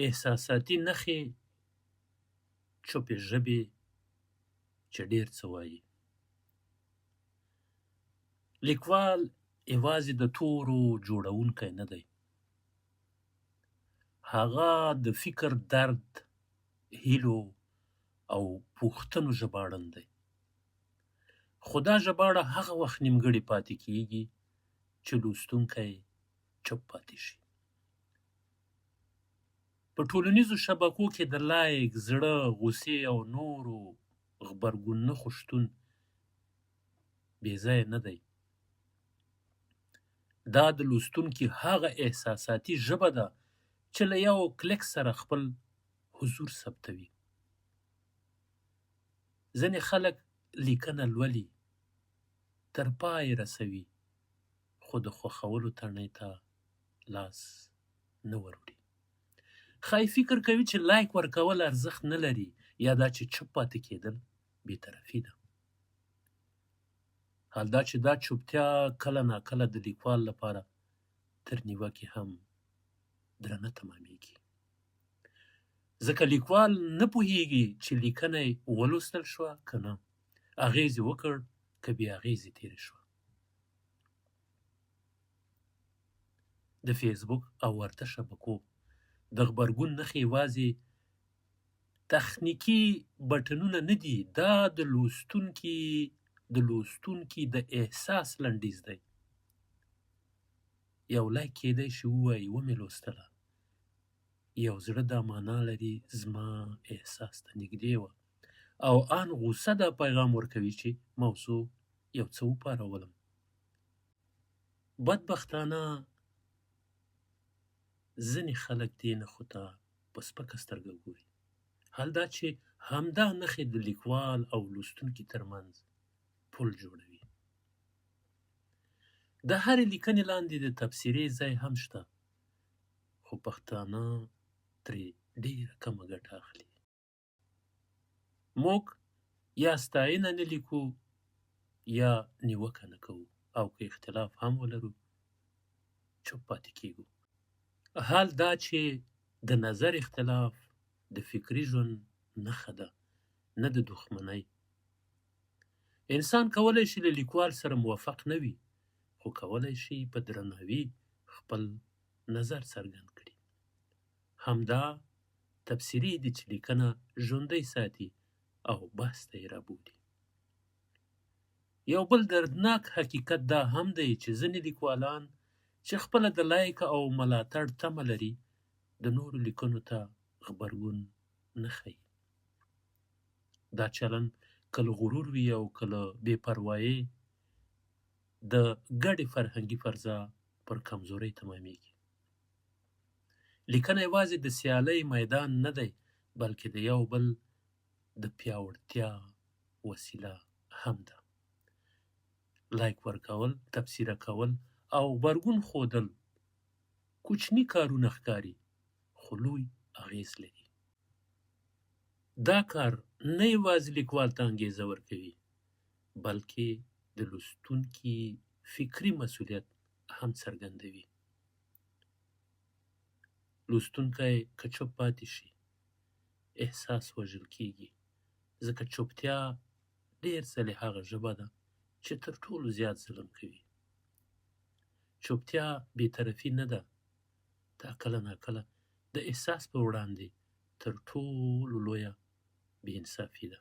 احساساتي نښې چوپې ژبې چې ډېر څه وایي. لیکوال یوازې د تورو جوړونکی نه دی. هغه د فکر، درد، هیلو او پوښتنو ژباړن دی. خو دا ژباړه هغه وخت نیمګړې پاتې کیږي چې لوستونکی چوپ پاتې شي. په ټولنیزو شبکو کې د لایک، زړه، غوسې او نورو غبرګون نښو شتون بې ځایه نه دی. دا د لوستونکي هغه احساساتي ژبه ده چې له یو کلیک سره خپل حضور ثبتوي. ځینې خلک لیکنه لولي، تر پای رسوي، خو د خوښولو تڼۍ ته لاس نه وروړي. ښایي فکر کوي چې لایک ورکول ارزښت نه لري، یا دا چې چوپ پاتې کېدل بېطرفي ده. حال دا چې دا چوپتیا کله ناکله د لیکوال لپاره تر نیوکې هم درنه تمامیږي. ځکه لیکوال نه پوهیږي چې لیکنه یې ولوستل شوه که نه، اغېز یې وکړ که بې اغېزې تېرې شوه. د فیسبوک او ورته شبکو د غبرګون نښې یوازې تخنیکي بټنونه نه دي، دا د لوستونکي د احساس لنډیز دی. یو لایک کېدای شي ووایي ومې لوستله، یو زړه دا معنا لري زما احساس ته نږدې وه، او ان غوسه دا پیغام ورکوي چې موضوع یو څه وپارولم. بدبختانه ځینې خلک دې نښو ته په سپکه سترګه ګوري. حال دا چې همدا نښې د لیکوال او لوستونکي ترمنځ پل جوړوي. د هرې لیکنې لاندې د تبصرې ځای هم شته، خو پښتانه ترې ډېره کمه ګټه اخلي. موږ یا ستاینه نه لیکو یا نیوکه نه کوو، او که اختلاف هم ولرو چوپ پاتې کیږو. حال دا چې د نظر اختلاف د فکري ژوند نښه ده، نه د دښمنۍ. انسان کولی شي له لیکوال سره موافق نه وي، خو کولی شي په درناوي خپل نظر څرګند کړي. همدا تبصرې دي چې لیکنه ژوندۍ ساتي او بحث ته یې رابولي. یو بل دردناک حقیقت دا هم دی چې ځینې لیکوالان چې خپله د لایک او ملاتړ تمه لري، د نورو لیکنو ته غبرګون نه ښیي. دا چلند کله غرور وي او کله بې پروایي د ګډې فرهنګي فضا پر کمزورۍ تمامیږي. لیکنه یوازې د سیالۍ میدان نه دی، بلکې د یو بل د پیاوړتیا وسیله هم ده. لایک ورکول، تبصره کول او غبرګون ښودل کوچني کارونه ښکاري، خو لوی اغېز لري. دا کار نه یوازې لیکوال ته انګېزه ورکوي، بلکې د لوستونکي فکري مسؤلیت هم څرګندوي. لوستونکی که چوپ پاتې شي، احساس وژل کېږي، ځکه چوپتیا ډېر ځلې هغه ژبه ده چې تر ټولو زیات ظلم کوي. چوپتیا بېطرفي نه ده، دا کله ناکله د احساس په وړاندې تر ټولو لویه بې انصافي ده.